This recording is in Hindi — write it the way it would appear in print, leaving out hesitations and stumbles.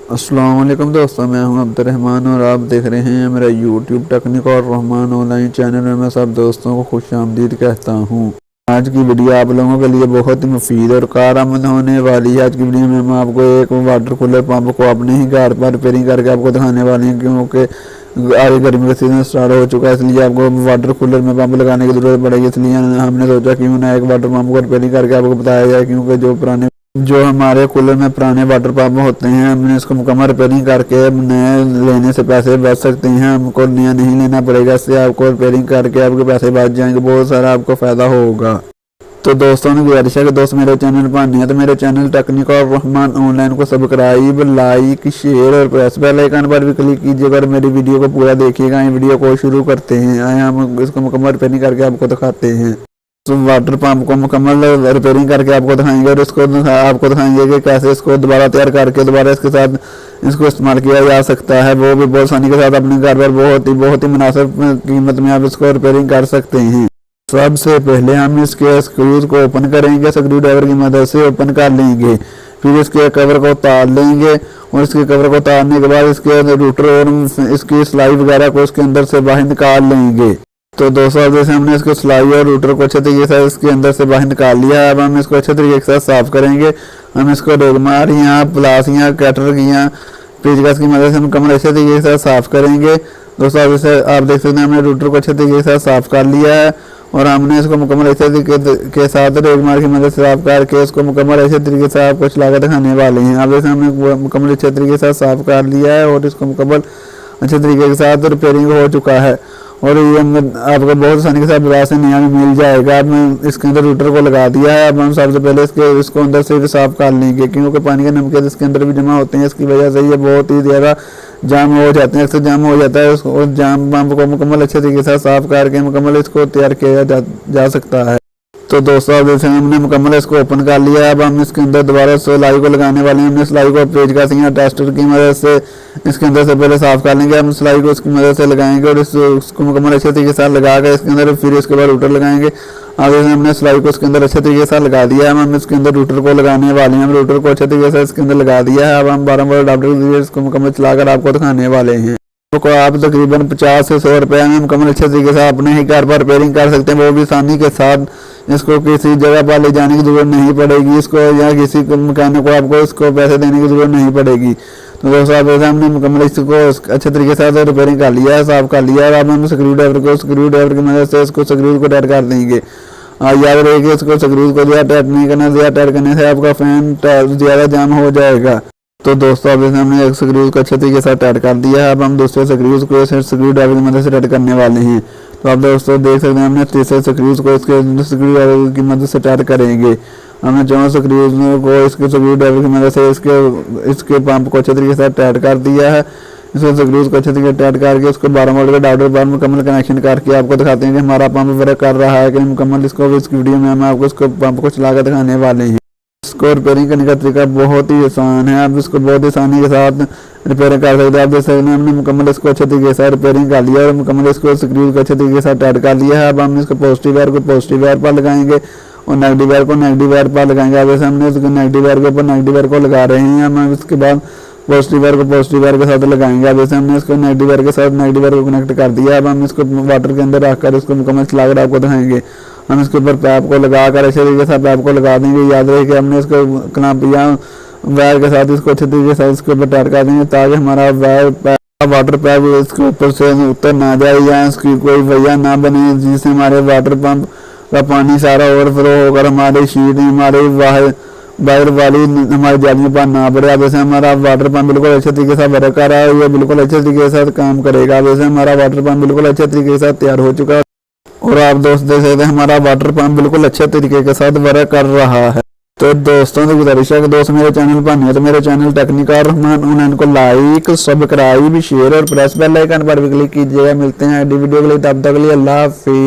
अस्सलाम वालेकुम दोस्तों, मैं हूं अब्दुर्रहमान और आप देख रहे हैं मेरा यूट्यूब टेक्निक और रहमान ऑनलाइन चैनल में। मैं सब दोस्तों को खुशामदीद कहता हूं। आज की वीडियो आप लोगों के लिए बहुत ही मुफीद और कारआमद होने वाली है। आज की वीडियो में हम आपको एक वाटर कूलर पंप को अपने ही घर पर रिपेयरिंग करके आपको दिखाने वाले हैं, क्योंकि आगे गर्मी का सीजन स्टार्ट हो चुका है, इसलिए आपको वाटर कूलर में पंप लगाने की ज़रूरत पड़ेगी। इसलिए हमने सोचा क्यों ना एक वाटर पंप को रिपेयरिंग करके आपको बताया जाए, क्योंकि जो हमारे कूलर में पुराने वाटर पंप होते हैं, हमने इसको मुकम्मल रिपेयरिंग करके नया लेने से पैसे बच सकते हैं। हमको नया नहीं लेना पड़ेगा, इससे आपको रिपेयरिंग करके आपके पैसे बच जाएंगे, बहुत सारा आपको फ़ायदा होगा। तो दोस्तों ने गुजारिश है कि दोस्त मेरे चैनल पर आने हैं तो मेरे चैनल टेक्निक और रहमान ऑनलाइन को सब्सक्राइब, लाइक, शेयर और प्रेस बेल आइकन पर भी क्लिक कीजिएगा और मेरी वीडियो को पूरा देखिएगा। ये वीडियो को शुरू करते हैं। आए हम इसको मुकम्मल रिपेयरिंग करके आपको दिखाते हैं। तो वाटर पंप को मुकम्मल रिपेयरिंग करके आपको दिखाएंगे और आपको दिखाएंगे कि कैसे इसको दोबारा तैयार करके दोबारा इसके साथ इसको इस्तेमाल किया जा सकता है, वो भी बहुत आसानी के साथ अपने घर पर बहुत ही मुनासिब कीमत में आप इसको रिपेयरिंग कर सकते हैं। सबसे पहले हम इसके स्क्रूज को ओपन करेंगे, स्क्रू ड्राइवर की मदद से ओपन कर लेंगे। फिर इसके कवर को उतार लेंगे और इसके कवर को उतारने के बाद इसके रूटर और इसकी सिलाई वगैरह को इसके अंदर से बाहर निकाल लेंगे। तो दोस्तों जैसे हमने इसको सिलाई और रूटर को अच्छे तरीके से इसके अंदर से बाहर निकाल लिया है, अब हम इसको अच्छे तरीके के साथ साफ करेंगे। हम इसको रेगमार या प्लास या कटर या पेचकस की मदद से हम कमर अच्छे तरीके के साथ साफ करेंगे। दोस्तों जैसे आप देख सकते हैं हमने रूटर को अच्छे तरीके के साथ साफ कर लिया है और हमने इसको मुकम्मल अच्छे तरीके के साथ रेगमार की मदद से साफ करके इसको मुकम्मल अच्छे तरीके से आपको चला कर दिखाने वाले हैं। अब जैसे हमने मुकम्मल अच्छे तरीके से साफ कर लिया है और इसको मुकम्मल अच्छे तरीके के साथ रिपेयरिंग हो चुका है और ये आपको बहुत आसानी के साथ बाजार से नया भी मिल जाएगा। अब मैं इसके अंदर रूटर को लगा दिया है। अब हम सबसे पहले इसको अंदर से भी साफ कर लेंगे, क्योंकि पानी के नमके इसके अंदर भी जमा होते हैं, इसकी वजह से ये बहुत ही ज़्यादा जाम हो जाते हैं, अक्सर जाम हो जाता है। और जाम पंप को मुकम्मल अच्छे तरीके से साफ करके मुकम्मल इसको तैयार किया जा सकता है। तो दोस्तों जैसे हमने मुकम्मल इसको ओपन कर लिया है, अब हम इसके अंदर दोबारा सिलाई को लगाने वाले हैं। हमने सिलाई को पेचकस या टेस्टर की मदद से इसके अंदर से पहले साफ कर लेंगे। हम सिलाई को इसकी मदद से लगाएंगे और इसको मुकम्मल अच्छे तरीके से लगा कर इसके अंदर फिर इसके बाद रूटर लगाएंगे। अब जैसे हमने सिलाई को इसके अंदर अच्छे तरीके से लगा दिया है, हम इसके अंदर रूटर को लगाने वाले हैं। हम रूटर को अच्छे तरीके से इसके अंदर लगा दिया है। अब हम 12 अडाप्टर के जरिए इसको मुकम्मल चलाकर आपको दिखाने वाले हैं। को आप तकरीबन 50 से 100 रुपये में मुकम्मल अच्छे तरीके से अपने ही घर पर रिपेयरिंग कर सकते हैं, वो भी आसानी के साथ। इसको किसी जगह पर ले जाने की ज़रूरत नहीं पड़ेगी, इसको या किसी मैकेनिक को आपको इसको पैसे देने की ज़रूरत नहीं पड़ेगी। तो दोस्तों अब हमने मुकम्मल इसको अच्छे तरीके से रिपेयरिंग कर लिया है, साफ कर लिया है। अब हम स्क्रू ड्राइवर की मदद से इसको स्क्रूज को टाइट कर देंगे। याद रखिए इसको स्क्रूज को ज़्यादा टाइट नहीं करना, ज़्यादा टाइट करने से आपका फैन ज़्यादा जाम हो जाएगा। तो दोस्तों अब हमने एक स्क्रूज को अच्छे तरीके से टाइट कर दिया है। अब हम दूसरे स्क्रूज को स्क्रू ड्राइवर की मदद से टाइट करने वाले हैं। तो आप दोस्तों देख सकते हैं हमने तीसरे स्क्रूज को इसके स्क्रू ड्राइवर की मदद से टाइट करेंगे। हमने दोनों स्क्रूज को इसके स्क्रू ड्राइवर की मदद से इसके पंप को अच्छे तरीके से टाइट कर दिया है। इसको स्क्रूज को अच्छे तरीके से टाइट करके इसको 12 वोल्ट के अडाप्टर पर मुकम्मल कनेक्शन करके आपको दिखाते हैं कि हमारा पंप वर्क कर रहा है कि मुकम्मल। इसको इस वीडियो में हम आपको इसको पंप को चला कर दिखाने वाले हैं। इसको रिपेयरिंग करने का तरीका बहुत ही आसान है, आप इसको बहुत ही आसानी के साथ रिपेयरिंग कर सकते हैं। आप जैसे हमने मुकम्मल इसको अच्छे तरीके से रिपेयरिंग कर लिया और मुकम्मल इसको स्क्रू को अच्छे तरीके से टाइट कर लिया है। अब हम इसको पॉजिटिव वायर को पॉजिटिव वायर पर लगाएंगे और नेगेटिव वायर को नेगेटिव वायर पर लगाएंगे। अब जैसे हमने इसको नेगेटिव वायर के ऊपर नेगेटिव वायर को लगा रहे हैं, हम इसके बाद पॉजिटिव वायर को पॉजिटिव वायर के साथ लगाएंगे। अब जैसे हमने इसको नेगेटिव वायर के साथ नेगेटिव वायर को कनेक्ट कर दिया। अब हम इसको वाटर के अंदर रखकर इसको मुकम्मल चलाकर आपको दिखाएंगे। हम इसके ऊपर पैप को लगाकर अच्छे तरीके से पैप को लगा देंगे। याद रहे कि हमने इसको क्लैंप या वायर के साथ इसको अच्छे तरीके से इसके ऊपर टाइट कर देंगे, ताकि हमारा वाटर पैप इसके ऊपर से उतर ना जाए या इसकी कोई वजह ना बने जिससे हमारे वाटर पंप का पानी सारा ओवरफ्लो होकर हमारे शीट हमारे वायर वाली हमारी जालियों पर ना पड़े। अब जैसे हमारा वाटर पंप बिल्कुल अच्छे तरीके से वर्क कर रहा है, ये बिल्कुल अच्छे तरीके से काम करेगा। वैसे हमारा वाटर पंप बिल्कुल अच्छे तरीके के साथ तैयार हो चुका है और आप दोस्त देख सकते हैं हमारा वाटर पंप बिल्कुल अच्छे तरीके के साथ वर्क कर रहा है। तो दोस्तों से गुजारिश है कि दोस्त मेरे चैनल पर नहीं है तो मेरे चैनल टेक्निक और रहमान ऑनलाइन को लाइक, सब्सक्राइब, शेयर और प्रेस बेल आइकन पर भी क्लिक कीजिएगा। मिलते हैं अगली वीडियो के लिए, तब तक के लिए अल्लाह हाफिज़।